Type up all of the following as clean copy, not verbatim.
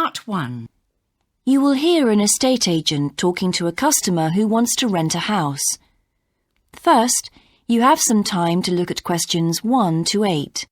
Part 1. You will hear an estate agent talking to a customer who wants to rent a house. First, you have some time to look at questions 1 to 8.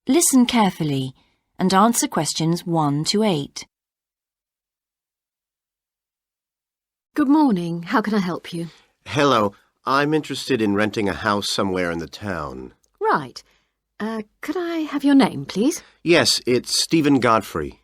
Listen carefully and answer questions 1 to 8. Good morning. How can I help you? Hello. I'm interested in renting a house somewhere in the town. Right. Could I have your name, please? Yes, it's Stephen Godfrey.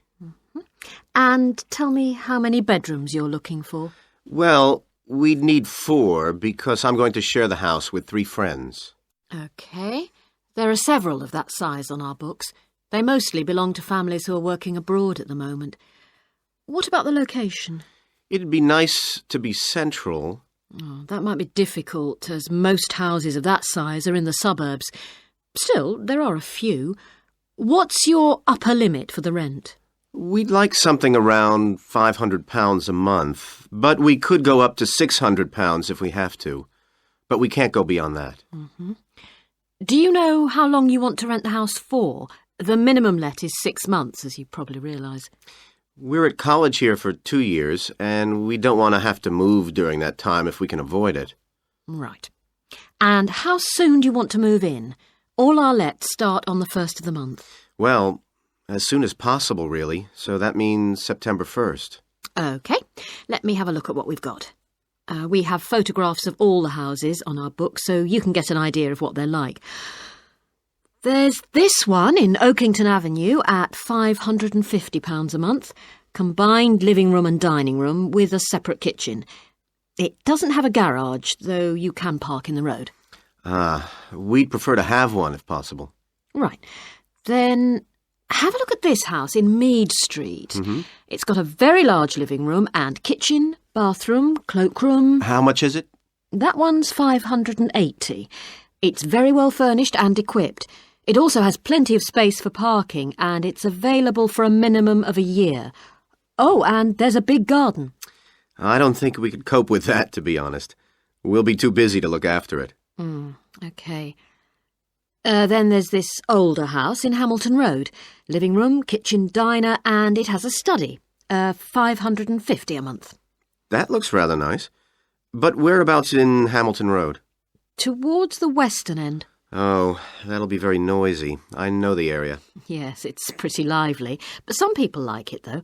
And tell me how many bedrooms you're looking for. Well, we'd need 4 because I'm going to share the house with 3 friends. OK. There are several of that size on our books. They mostly belong to families who are working abroad at the moment. What about the location? It'd be nice to be central. Oh, that might be difficult, as most houses of that size are in the suburbs. Still, there are a few. What's your upper limit for the rent? We'd like something around £500 a month, but we could go up to £600 if we have to. But we can't go beyond that. Do you know how long you want to rent the house for? The minimum let is 6 months, as you probably realise. We're at college here for 2 years, and we don't want to have to move during that time if we can avoid it. Right. And how soon do you want to move in? All our lets start on the 1st of the month. Well, as soon as possible, really. So that means September 1st. OK. Let me have a look at what we've got. We have photographs of all the houses on our book, so you can get an idea of what they're like. There's this one in Oakington Avenue at £550 a month, combined living room and dining room with a separate kitchen. It doesn't have a garage, though you can park in the road. We'd prefer to have one if possible. Right. Then have a look at this house in Mead Street. It's got a very large living room and kitchen, bathroom, cloakroom. How much is it? That one's £580. It's very well furnished and equipped. It also has plenty of space for parking, and it's available for a minimum of a year. Oh, and there's a big garden. I don't think we could cope with that, to be honest. We'll be too busy to look after it. OK. Then there's this older house in Hamilton Road. Living room, kitchen, diner, and it has a study. £550 a month. That looks rather nice. But whereabouts in Hamilton Road? Towards the western end. Oh, that'll be very noisy. I know the area. Yes, it's pretty lively, but some people like it, though.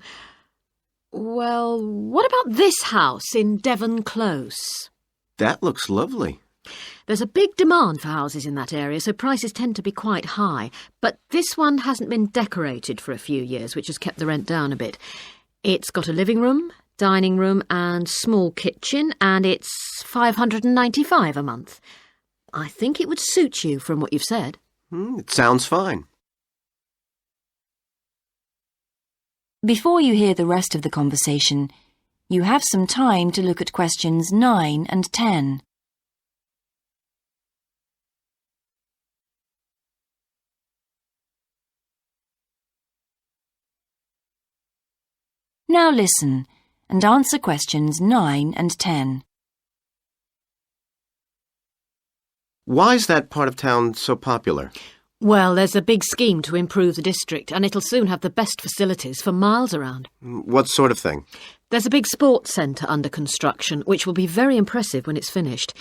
Well, what about this house in Devon Close? That looks lovely. There's a big demand for houses in that area, so prices tend to be quite high. But this one hasn't been decorated for a few years, which has kept the rent down a bit. It's got a living room, dining room and small kitchen, and it's £595 a month. I think it would suit you from what you've said. It sounds fine. Before you hear the rest of the conversation, you have some time to look at questions 9 and 10. Now listen and answer questions 9 and 10. Why is that part of town so popular? Well, there's a big scheme to improve the district, and it'll soon have the best facilities for miles around. What sort of thing? There's a big sports centre under construction, which will be very impressive when it's finished.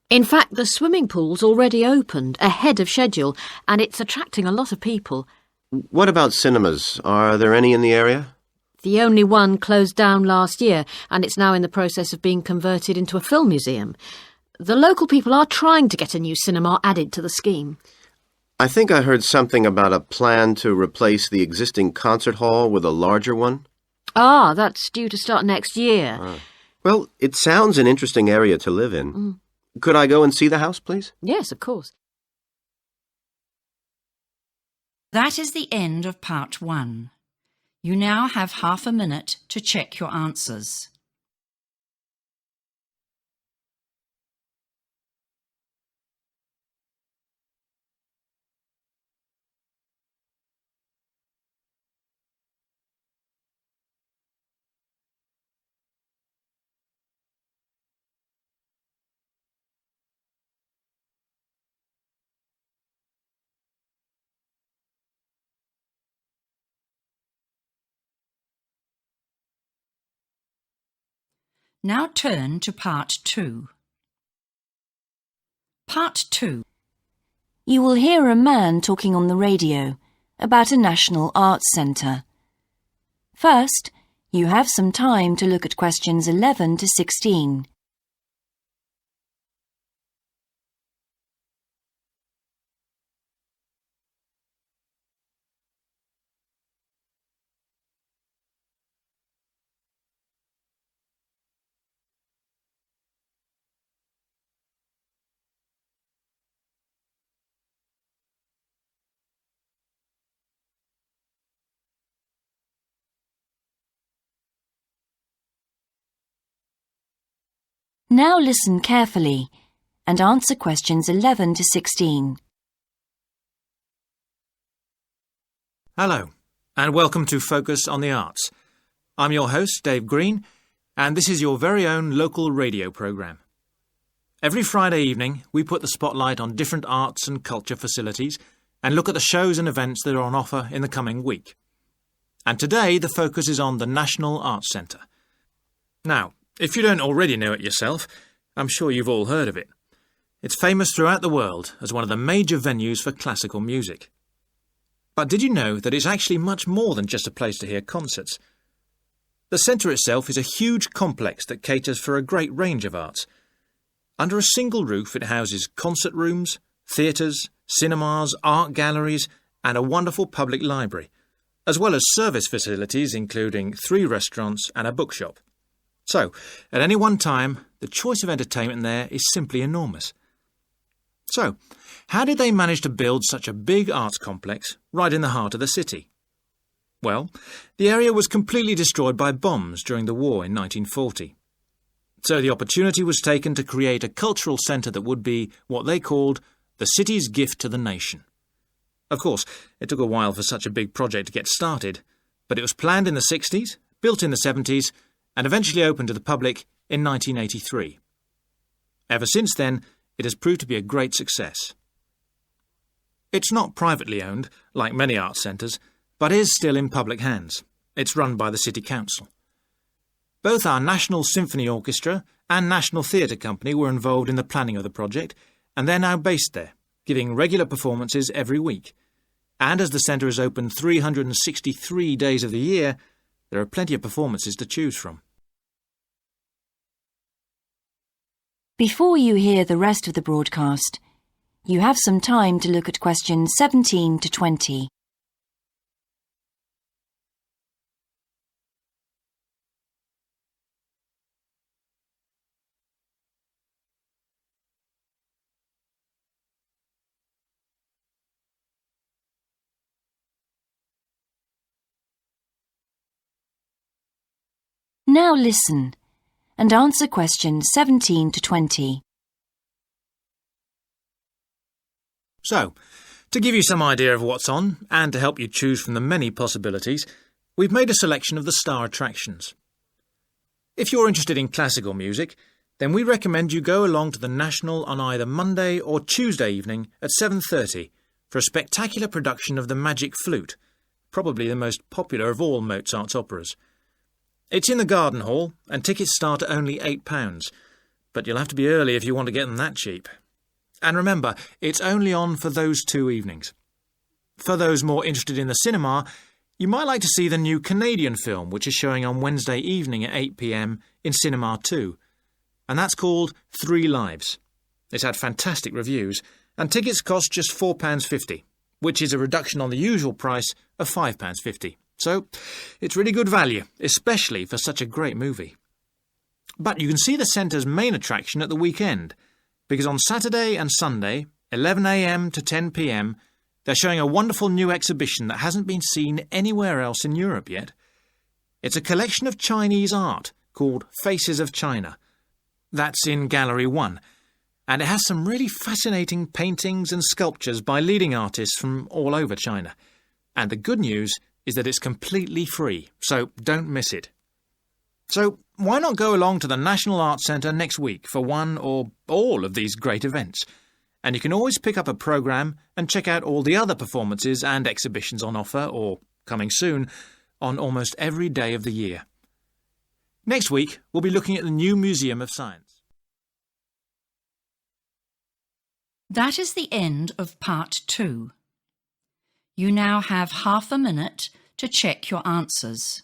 In fact, the swimming pool's already opened, ahead of schedule, and it's attracting a lot of people. What about cinemas? Are there any in the area? The only one closed down last year, and it's now in the process of being converted into a film museum. The local people are trying to get a new cinema added to the scheme. I think I heard something about a plan to replace the existing concert hall with a larger one. That's due to start next year. Well, it sounds an interesting area to live in. Could I go and see the house, please? Yes, of course. That is the end of part 1. You now have half a minute to check your answers. Now turn to part 2. Part 2. You will hear a man talking on the radio about a national arts centre. First, you have some time to look at questions 11 to 16. Now listen carefully and answer questions 11 to 16. Hello, and welcome to Focus on the Arts. I'm your host, Dave Green, and this is your very own local radio programme. Every Friday evening, we put the spotlight on different arts and culture facilities and look at the shows and events that are on offer in the coming week. And today, the focus is on the National Arts Centre. Now, if you don't already know it yourself, I'm sure you've all heard of it. It's famous throughout the world as one of the major venues for classical music. But did you know that it's actually much more than just a place to hear concerts? The centre itself is a huge complex that caters for a great range of arts. Under a single roof it houses concert rooms, theatres, cinemas, art galleries and a wonderful public library, as well as service facilities including 3 restaurants and a bookshop. So, at any one time, the choice of entertainment there is simply enormous. So, how did they manage to build such a big arts complex right in the heart of the city? Well, the area was completely destroyed by bombs during the war in 1940. So the opportunity was taken to create a cultural centre that would be what they called the city's gift to the nation. Of course, it took a while for such a big project to get started, but it was planned in the 60s, built in the 70s, and eventually opened to the public in 1983. Ever since then, it has proved to be a great success. It's not privately owned, like many arts centres, but is still in public hands. It's run by the City Council. Both our National Symphony Orchestra and National Theatre Company were involved in the planning of the project, and they're now based there, giving regular performances every week. And as the centre is open 363 days of the year, there are plenty of performances to choose from. Before you hear the rest of the broadcast, you have some time to look at questions 17 to 20. Now listen and answer questions 17 to 20. So, to give you some idea of what's on, and to help you choose from the many possibilities, we've made a selection of the star attractions. If you're interested in classical music, then we recommend you go along to the National on either Monday or Tuesday evening at 7:30 for a spectacular production of The Magic Flute, probably the most popular of all Mozart's operas. It's in the Garden Hall, and tickets start at only £8, but you'll have to be early if you want to get them that cheap. And remember, it's only on for those 2 evenings. For those more interested in the cinema, you might like to see the new Canadian film, which is showing on Wednesday evening at 8 p.m. in Cinema 2, and that's called 3 Lives. It's had fantastic reviews, and tickets cost just £4.50, which is a reduction on the usual price of £5.50. So, it's really good value, especially for such a great movie. But you can see the centre's main attraction at the weekend, because on Saturday and Sunday, 11 a.m. to 10 p.m, they're showing a wonderful new exhibition that hasn't been seen anywhere else in Europe yet. It's a collection of Chinese art called Faces of China. That's in Gallery 1, and it has some really fascinating paintings and sculptures by leading artists from all over China. And the good news is that it's completely free, so don't miss it. So why not go along to the National Arts Centre next week for one or all of these great events? And you can always pick up a programme and check out all the other performances and exhibitions on offer, or coming soon, on almost every day of the year. Next week, we'll be looking at the new Museum of Science. That is the end of part 2. You now have half a minute to check your answers.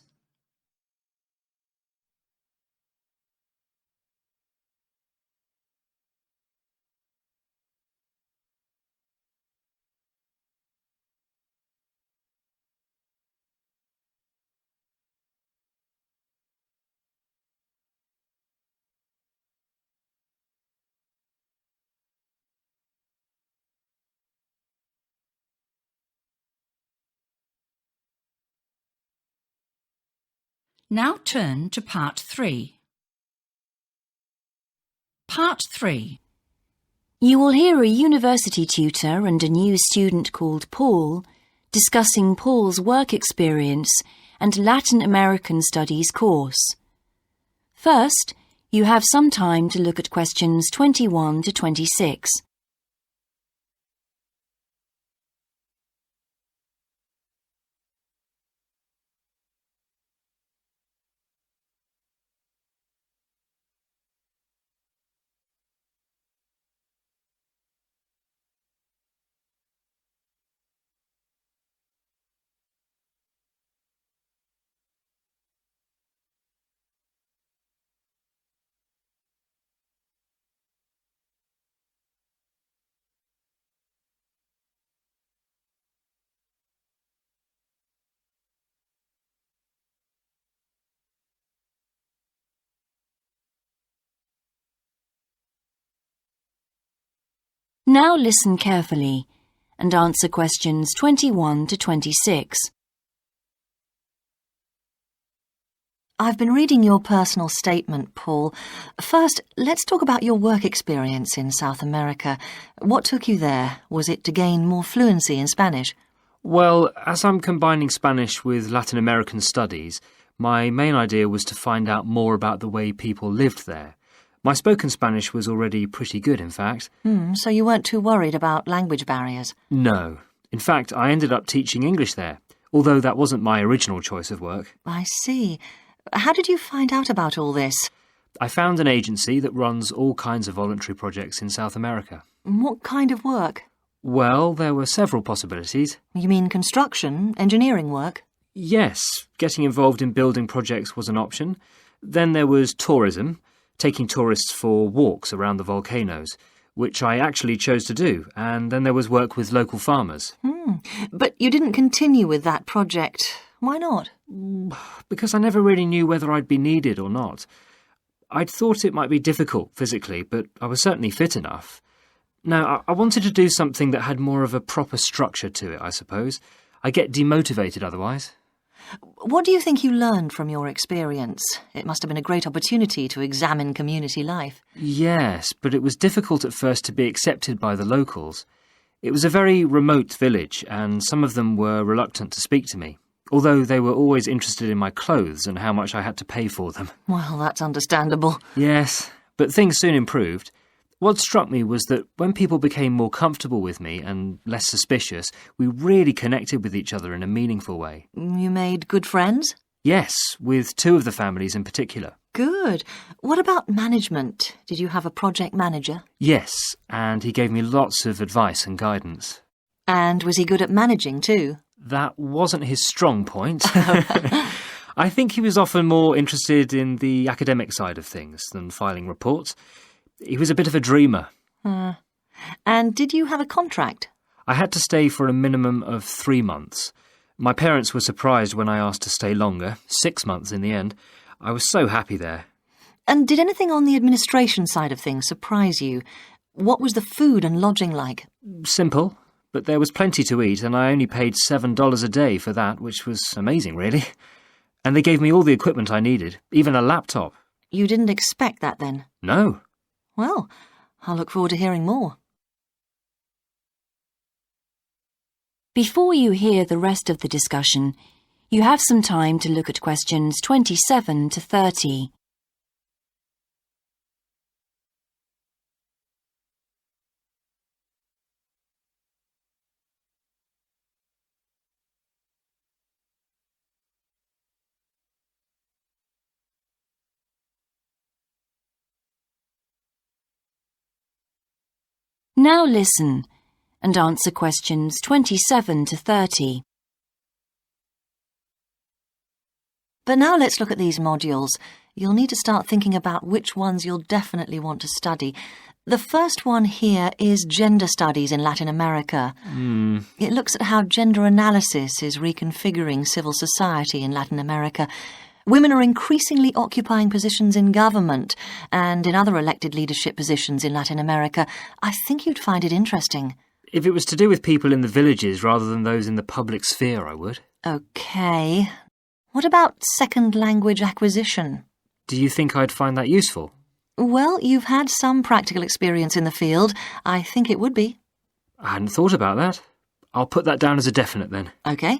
Now turn to part 3. Part 3. You will hear a university tutor and a new student called Paul discussing Paul's work experience and Latin American Studies course. First, you have some time to look at questions 21 to 26. Now listen carefully and answer questions 21 to 26. I've been reading your personal statement, Paul. First, let's talk about your work experience in South America. What took you there? Was it to gain more fluency in Spanish? Well, as I'm combining Spanish with Latin American studies, my main idea was to find out more about the way people lived there. My spoken Spanish was already pretty good, in fact. So you weren't too worried about language barriers? No. In fact, I ended up teaching English there, although that wasn't my original choice of work. I see. How did you find out about all this? I found an agency that runs all kinds of voluntary projects in South America. What kind of work? Well, there were several possibilities. You mean construction, engineering work? Yes, getting involved in building projects was an option. Then there was tourism, taking tourists for walks around the volcanoes, which I actually chose to do, and then there was work with local farmers. But you didn't continue with that project. Why not? Because I never really knew whether I'd be needed or not. I'd thought it might be difficult physically, but I was certainly fit enough. Now, I wanted to do something that had more of a proper structure to it, I suppose. I get demotivated otherwise. What do you think you learned from your experience? It must have been a great opportunity to examine community life. Yes, but it was difficult at first to be accepted by the locals. It was a very remote village, and some of them were reluctant to speak to me, although they were always interested in my clothes and how much I had to pay for them. Well, that's understandable. Yes, but things soon improved. What struck me was that when people became more comfortable with me and less suspicious, we really connected with each other in a meaningful way. You made good friends? Yes, with two of the families in particular. Good. What about management? Did you have a project manager? Yes, and he gave me lots of advice and guidance. And was he good at managing too? That wasn't his strong point. I think he was often more interested in the academic side of things than filing reports. He was a bit of a dreamer. And did you have a contract? I had to stay for a minimum of 3 months. My parents were surprised when I asked to stay longer, 6 months in the end. I was so happy there. And did anything on the administration side of things surprise you? What was the food and lodging like? Simple, but there was plenty to eat, and I only paid $7 a day for that, which was amazing, really. And they gave me all the equipment I needed, even a laptop. You didn't expect that then? No. Well, I'll look forward to hearing more. Before you hear the rest of the discussion, you have some time to look at questions 27 to 30. Now listen and answer questions 27 to 30. But now let's look at these modules. You'll need to start thinking about which ones you'll definitely want to study. The first one here is Gender Studies in Latin America. It looks at how gender analysis is reconfiguring civil society in Latin America. Women are increasingly occupying positions in government and in other elected leadership positions in Latin America. I think you'd find it interesting. If it was to do with people in the villages rather than those in the public sphere, I would. OK. What about second language acquisition? Do you think I'd find that useful? Well, you've had some practical experience in the field. I think it would be. I hadn't thought about that. I'll put that down as a definite then. OK.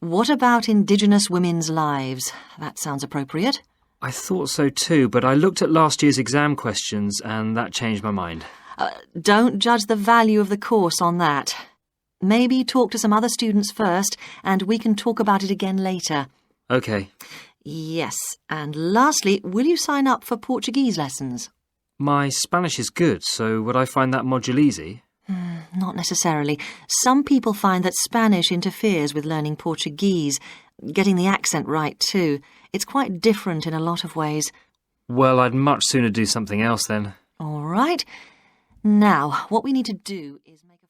What about Indigenous women's lives? That sounds appropriate. I thought so too, but I looked at last year's exam questions and that changed my mind. Don't judge the value of the course on that. Maybe talk to some other students first, and we can talk about it again later. OK. Yes, and lastly, will you sign up for Portuguese lessons? My Spanish is good, so would I find that module easy? Not necessarily. Some people find that Spanish interferes with learning Portuguese, getting the accent right too. It's quite different in a lot of ways. Well, I'd much sooner do something else then. All right. Now, what we need to do is make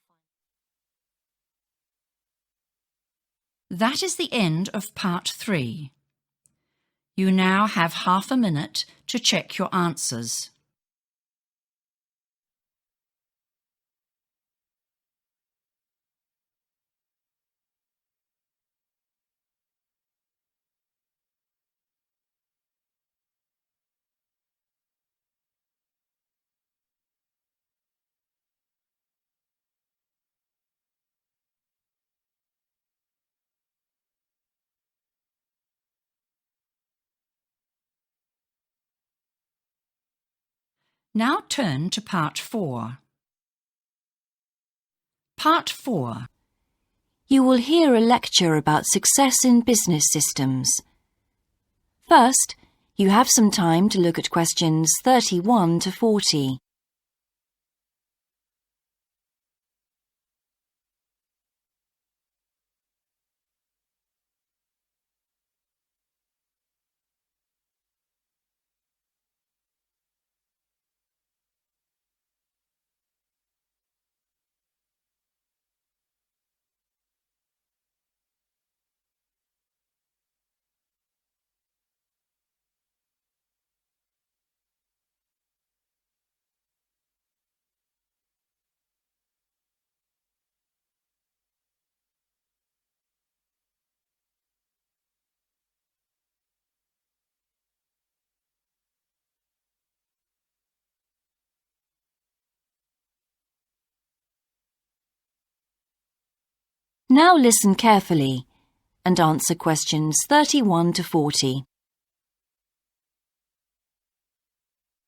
a... That is the end of part 3. You now have half a minute to check your answers. Now turn to part 4. Part 4. You will hear a lecture about success in business systems. First, you have some time to look at questions 31 to 40. Now listen carefully and answer questions 31 to 40.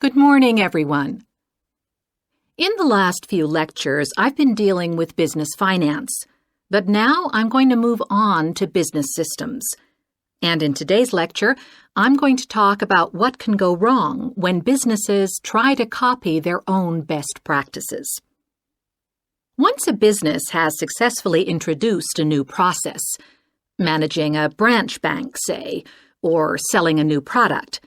Good morning, everyone. In the last few lectures, I've been dealing with business finance, but now I'm going to move on to business systems. And in today's lecture, I'm going to talk about what can go wrong when businesses try to copy their own best practices. Once a business has successfully introduced a new process, managing a branch bank, say, or selling a new product,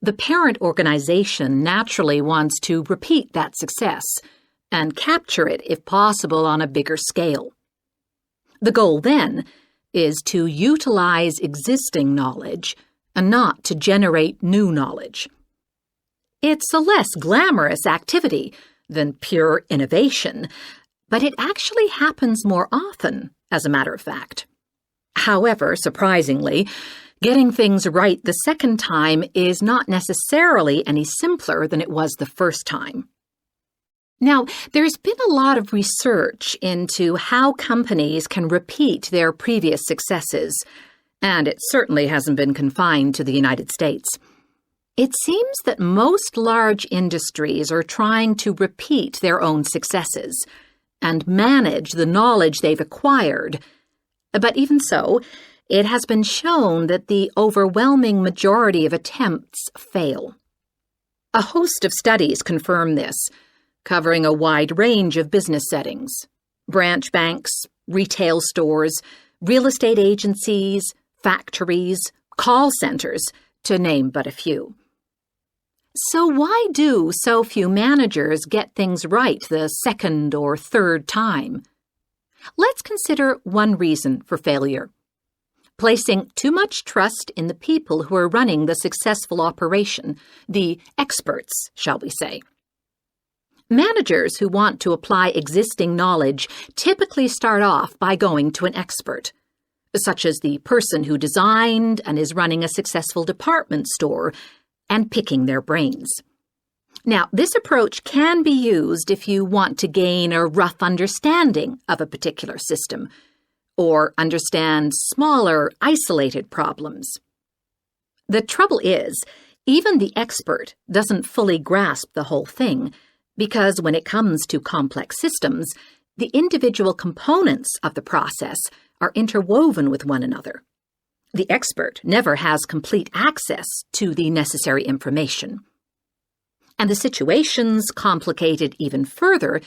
the parent organization naturally wants to repeat that success and capture it, if possible, on a bigger scale. The goal, then, is to utilize existing knowledge and not to generate new knowledge. It's a less glamorous activity than pure innovation, but it actually happens more often, as a matter of fact. However, surprisingly, getting things right the second time is not necessarily any simpler than it was the first time. Now, there's been a lot of research into how companies can repeat their previous successes, and it certainly hasn't been confined to the United States. It seems that most large industries are trying to repeat their own successes and manage the knowledge they've acquired. But even so, it has been shown that the overwhelming majority of attempts fail. A host of studies confirm this, covering a wide range of business settings: branch banks, retail stores, real estate agencies, factories, call centers, to name but a few. So why do so few managers get things right the second or third time? Let's consider one reason for failure: placing too much trust in the people who are running the successful operation, the experts, shall we say. Managers who want to apply existing knowledge typically start off by going to an expert, such as the person who designed and is running a successful department store, and picking their brains. Now, this approach can be used if you want to gain a rough understanding of a particular system, or understand smaller, isolated problems. The trouble is, even the expert doesn't fully grasp the whole thing, because when it comes to complex systems, the individual components of the process are interwoven with one another. The expert never has complete access to the necessary information. And the situation's complicated even further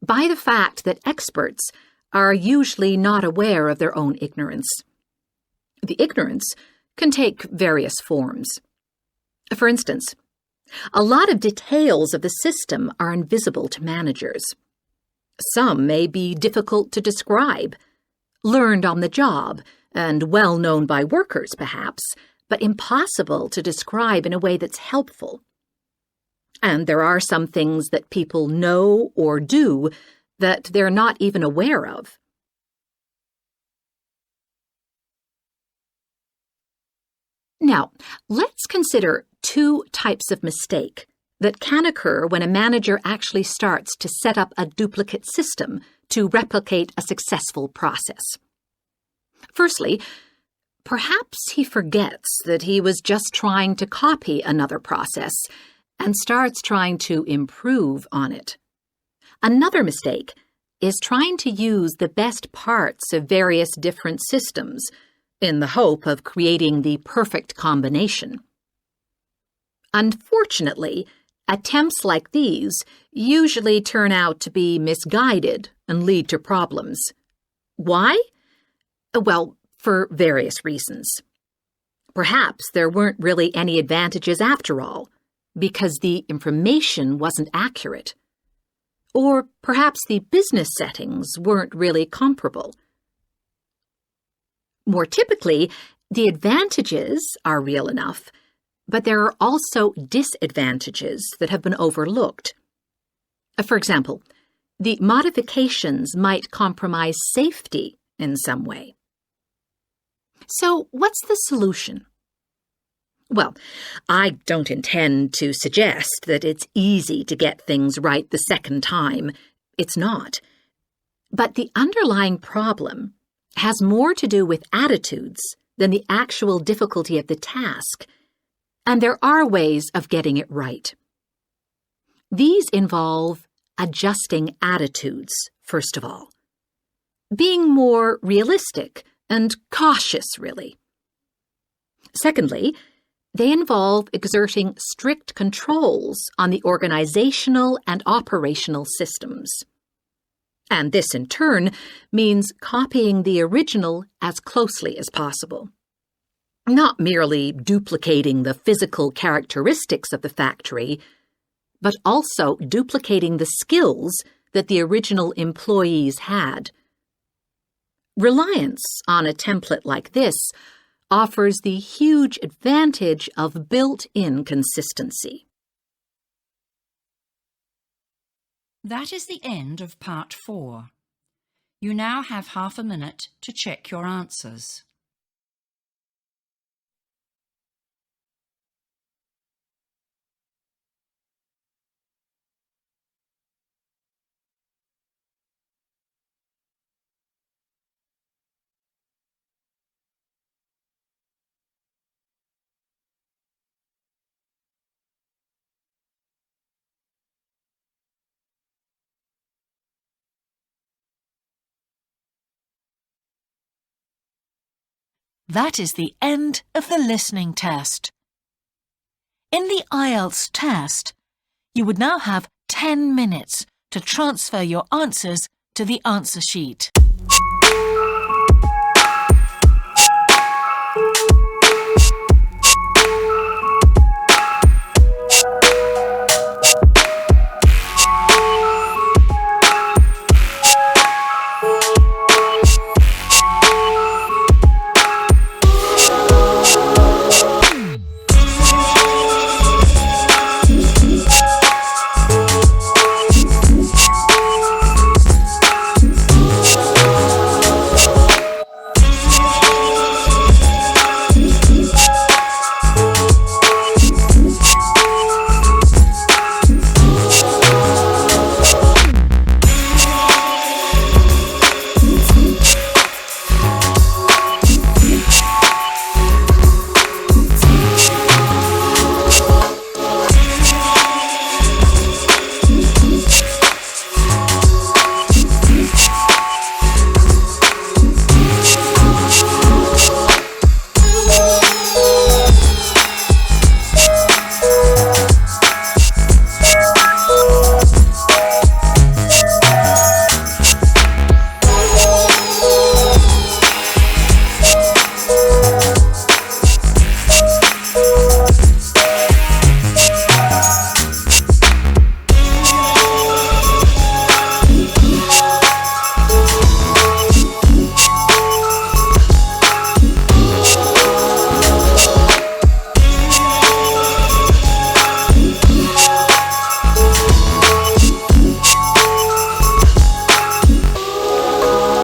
by the fact that experts are usually not aware of their own ignorance. The ignorance can take various forms. For instance, a lot of details of the system are invisible to managers. Some may be difficult to describe, learned on the job, and well known by workers, perhaps, but impossible to describe in a way that's helpful. And there are some things that people know or do that they're not even aware of. Now, let's consider two types of mistake that can occur when a manager actually starts to set up a duplicate system to replicate a successful process. Firstly, perhaps he forgets that he was just trying to copy another process and starts trying to improve on it. Another mistake is trying to use the best parts of various different systems in the hope of creating the perfect combination. Unfortunately, attempts like these usually turn out to be misguided and lead to problems. Why? Well, for various reasons. Perhaps there weren't really any advantages after all, because the information wasn't accurate. Or perhaps the business settings weren't really comparable. More typically, the advantages are real enough, but there are also disadvantages that have been overlooked. For example, the modifications might compromise safety in some way. So, what's the solution? Well, I don't intend to suggest that it's easy to get things right the second time. It's not. But the underlying problem has more to do with attitudes than the actual difficulty of the task, and there are ways of getting it right. These involve adjusting attitudes, first of all. Being more realistic and cautious, really. Secondly, they involve exerting strict controls on the organizational and operational systems. And this, in turn, means copying the original as closely as possible. Not merely duplicating the physical characteristics of the factory, but also duplicating the skills that the original employees had. Reliance on a template like this offers the huge advantage of built-in consistency. That is the end of part 4. You now have half a minute to check your answers. That is the end of the listening test. In the IELTS test, you would now have 10 minutes to transfer your answers to the answer sheet.